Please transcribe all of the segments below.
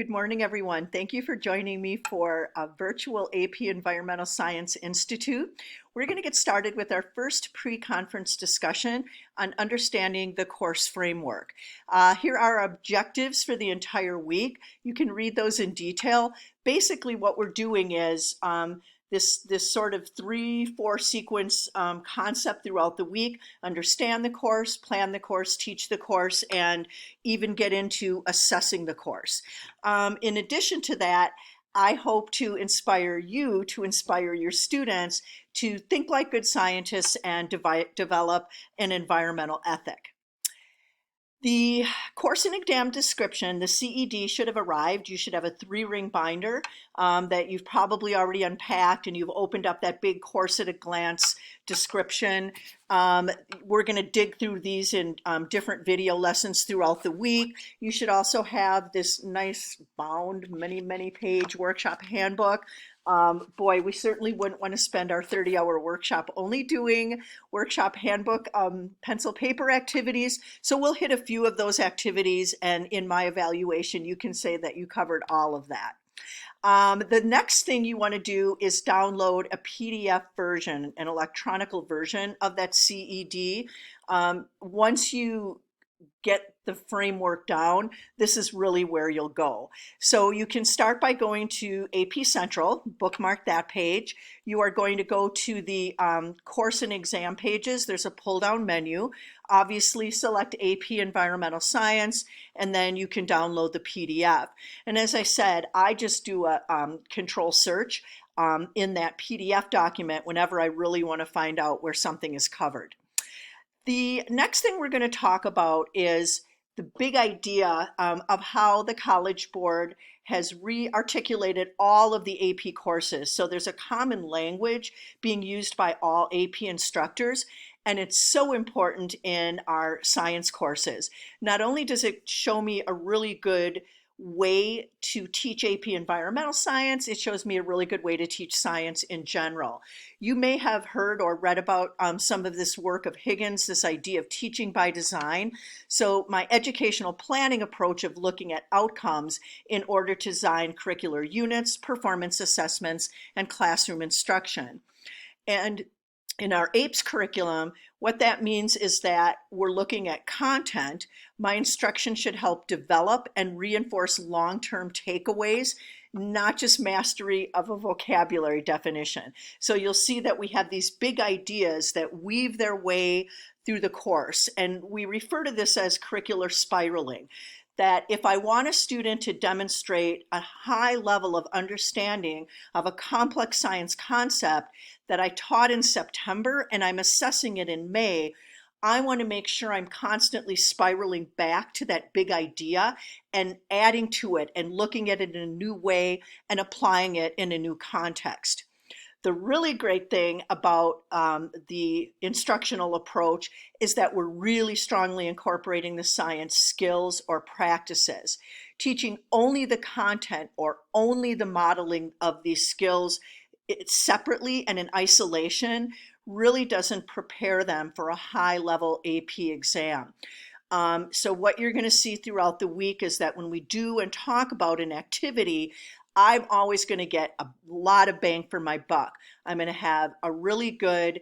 Good morning, everyone. Thank you for joining me for a virtual AP Environmental Science Institute. We're going to get started with our first pre-conference discussion on understanding the course framework. Here are our objectives for the entire week. You can read those in detail. Basically, what we're doing is this sort of 3-4 sequence concept throughout the week: understand the course, plan the course, teach the course, and even get into assessing the course. In addition to that, I hope to inspire you to inspire your students to think like good scientists and develop an environmental ethic. The course and exam description, the CED, should have arrived. You should have a 3-ring binder that you've probably already unpacked, and you've opened up that big course at a glance description. We're going to dig through these in different video lessons throughout the week. You should also have this nice bound, many page workshop handbook. Boy, we certainly wouldn't want to spend our 30-hour workshop only doing workshop handbook pencil paper activities. So we'll hit a few of those activities, and in my evaluation, you can say that you covered all of that. The next thing you want to do is download a PDF version, an electronic version of that CED. Once you get the framework down, this is really where you'll go. So you can start by going to AP Central, bookmark that page. You are going to go to the course and exam pages. There's a pull-down menu. Obviously select AP Environmental Science, and then you can download the PDF. And as I said, I just do a control search in that PDF document whenever I really want to find out where something is covered. The next thing we're going to talk about is the big idea of how the College Board has re-articulated all of the AP courses. So there's a common language being used by all AP instructors, and it's so important in our science courses. Not only does it show me a really good way to teach AP Environmental Science, it shows me a really good way to teach science in general. You may have heard or read about some of this work of Higgins, this idea of teaching by design. So my educational planning approach of looking at outcomes in order to design curricular units, performance assessments, and classroom instruction. And in our APES curriculum, what that means is that we're looking at content. My instruction should help develop and reinforce long-term takeaways, not just mastery of a vocabulary definition. So you'll see that we have these big ideas that weave their way through the course, and we refer to this as curricular spiraling. That if I want a student to demonstrate a high level of understanding of a complex science concept that I taught in September and I'm assessing it in May, I want to make sure I'm constantly spiraling back to that big idea and adding to it and looking at it in a new way and applying it in a new context. The really great thing about the instructional approach is that we're really strongly incorporating the science skills or practices. Teaching only the content or only the modeling of these skills separately and in isolation really doesn't prepare them for a high-level AP exam. So what you're going to see throughout the week is that when we do and talk about an activity, I'm always going to get a lot of bang for my buck. I'm going to have a really good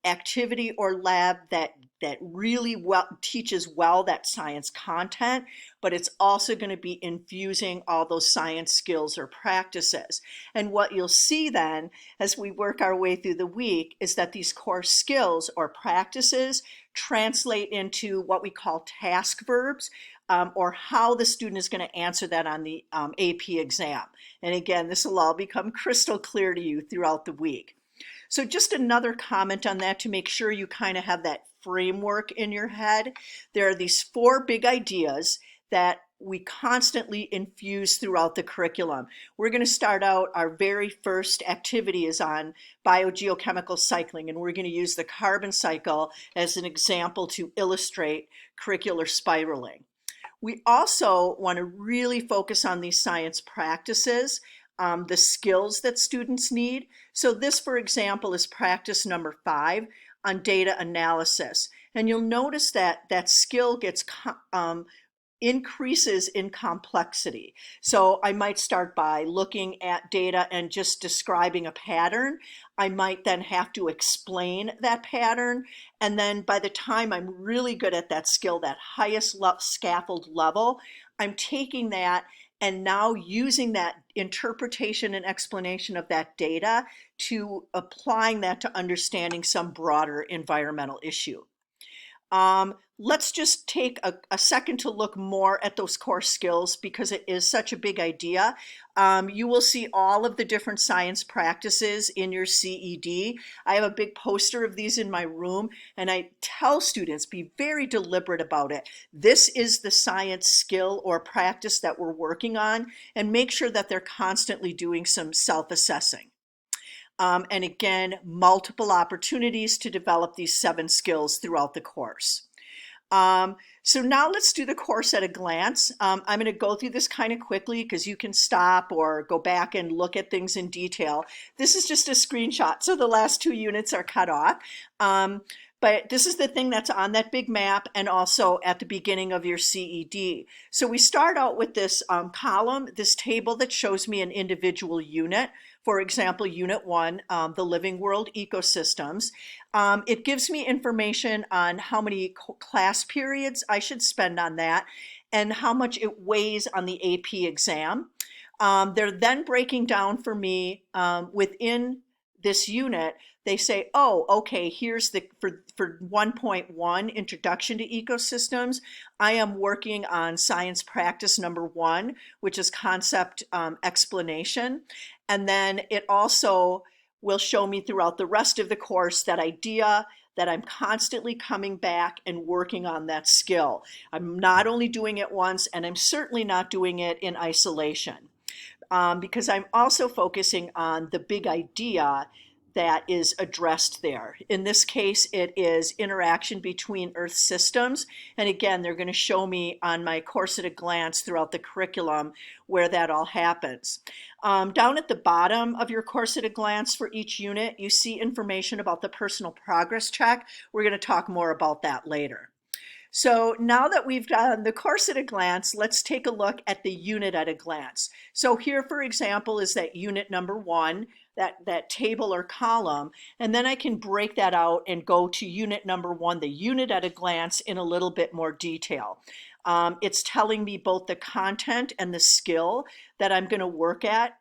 activity or lab that really teaches well that science content, but it's also going to be infusing all those science skills or practices. And what you'll see then as we work our way through the week is that these core skills or practices translate into what we call task verbs, or how the student is going to answer that on the AP exam. And again, this will all become crystal clear to you throughout the week. So just another comment on that to make sure you kind of have that framework in your head. There are these 4 big ideas that we constantly infuse throughout the curriculum. We're going to start out, our very first activity is on biogeochemical cycling, and we're going to use the carbon cycle as an example to illustrate curricular spiraling. We also want to really focus on these science practices, the skills that students need. So this, for example, is practice number 5 on data analysis. And you'll notice that that skill gets increases in complexity. So I might start by looking at data and just describing a pattern. I might then have to explain that pattern. And then by the time I'm really good at that skill, that highest scaffold level, I'm taking that and now using that interpretation and explanation of that data to applying that to understanding some broader environmental issue. Let's just take a second to look more at those core skills because it is such a big idea. You will see all of the different science practices in your CED. I have a big poster of these in my room, and I tell students, be very deliberate about it. This is the science skill or practice that we're working on, and make sure that they're constantly doing some self-assessing. And again, multiple opportunities to develop these 7 skills throughout the course. So now let's do the course at a glance. I'm going to go through this kind of quickly because you can stop or go back and look at things in detail. This is just a screenshot, so the last 2 units are cut off. But this is the thing that's on that big map and also at the beginning of your CED. So we start out with this column, this table that shows me an individual unit. For example, Unit 1, the Living World Ecosystems. It gives me information on how many class periods I should spend on that and how much it weighs on the AP exam. They're then breaking down for me within this unit. They say, oh, okay, here's the, for 1.1, Introduction to Ecosystems, I am working on science practice number 1, which is concept explanation. And then it also will show me throughout the rest of the course that idea that I'm constantly coming back and working on that skill. I'm not only doing it once, and I'm certainly not doing it in isolation, because I'm also focusing on the big idea that is addressed there. In this case, it is interaction between Earth systems. And again, they're going to show me on my course at a glance throughout the curriculum where that all happens. Down at the bottom of your course at a glance for each unit, you see information about the personal progress check. We're going to talk more about that later. So now that we've done the course at a glance, let's take a look at the unit at a glance. So here, for example, is that unit number 1, that table or column, and then I can break that out and go to unit number 1, the unit at a glance, in a little bit more detail. It's telling me both the content and the skill that I'm going to work at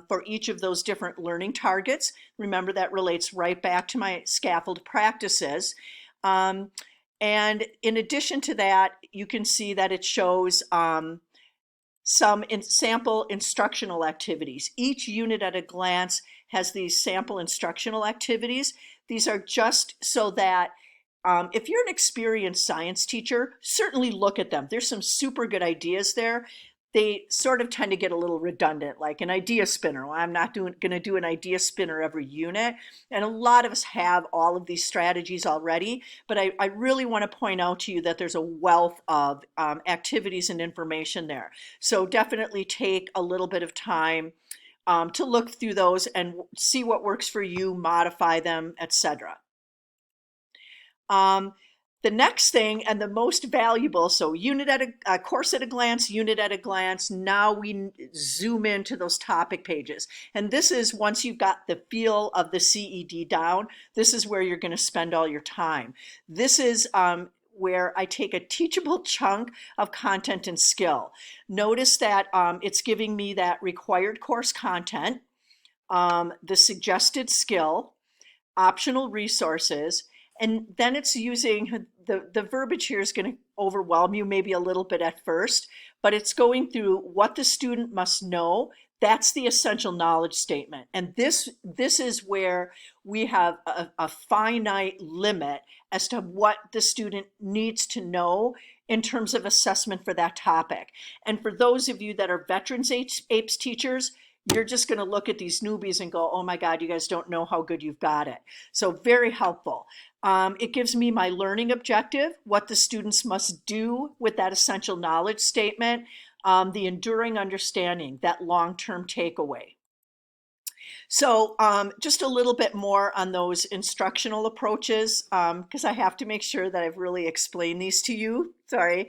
for each of those different learning targets. Remember, that relates right back to my scaffold practices. And in addition to that, you can see that it shows some sample instructional activities. Each unit at a glance has these sample instructional activities. These are just so that if you're an experienced science teacher, certainly look at them. There's some super good ideas there. They sort of tend to get a little redundant, like an idea spinner. Well, I'm not going to do an idea spinner every unit. And a lot of us have all of these strategies already, but I really want to point out to you that there's a wealth of activities and information there. So definitely take a little bit of time to look through those and see what works for you, modify them, etc. The next thing and the most valuable, so unit at a course at a glance, unit at a glance, now we zoom into those topic pages. And this is, once you've got the feel of the CED down, this is where you're going to spend all your time. This is where I take a teachable chunk of content and skill. Notice that it's giving me that required course content, the suggested skill, optional resources, and then it's using the verbiage here is going to overwhelm you maybe a little bit at first, but it's going through what the student must know. That's the essential knowledge statement. And this is where we have a finite limit as to what the student needs to know in terms of assessment for that topic. And for those of you that are veterans APES teachers, you're just going to look at these newbies and go, oh my God, you guys don't know how good you've got it. So very helpful. It gives me my learning objective, what the students must do with that essential knowledge statement, the enduring understanding, that long-term takeaway. So just a little bit more on those instructional approaches, because I have to make sure that I've really explained these to you. Sorry.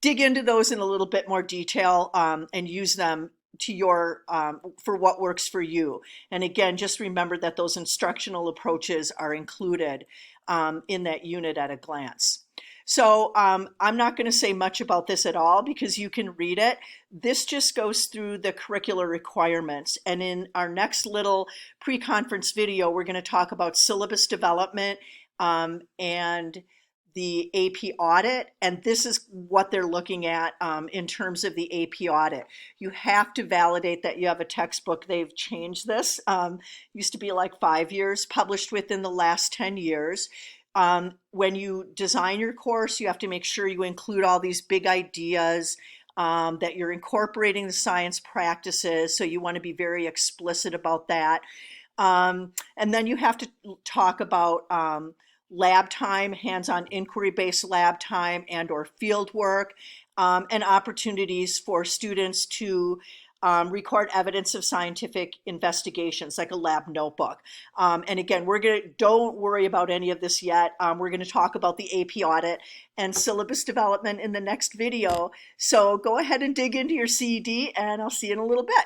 dig into those in a little bit more detail and use them to your for what works for you. And again, just remember that those instructional approaches are included in that unit at a glance. So I'm not going to say much about this at all because you can read it. This just goes through the curricular requirements. And in our next little pre-conference video, we're going to talk about syllabus development and the AP audit, and this is what they're looking at in terms of the AP audit. You have to validate that you have a textbook. They've changed this. Used to be like 5 years, published within the last 10 years. When you design your course, you have to make sure you include all these big ideas, that you're incorporating the science practices, so you want to be very explicit about that. And then you have to talk about lab time, hands-on inquiry-based lab time and or field work, and opportunities for students to record evidence of scientific investigations, like a lab notebook. And again, don't worry about any of this yet. We're gonna talk about the AP audit and syllabus development in the next video. So go ahead and dig into your CED, and I'll see you in a little bit.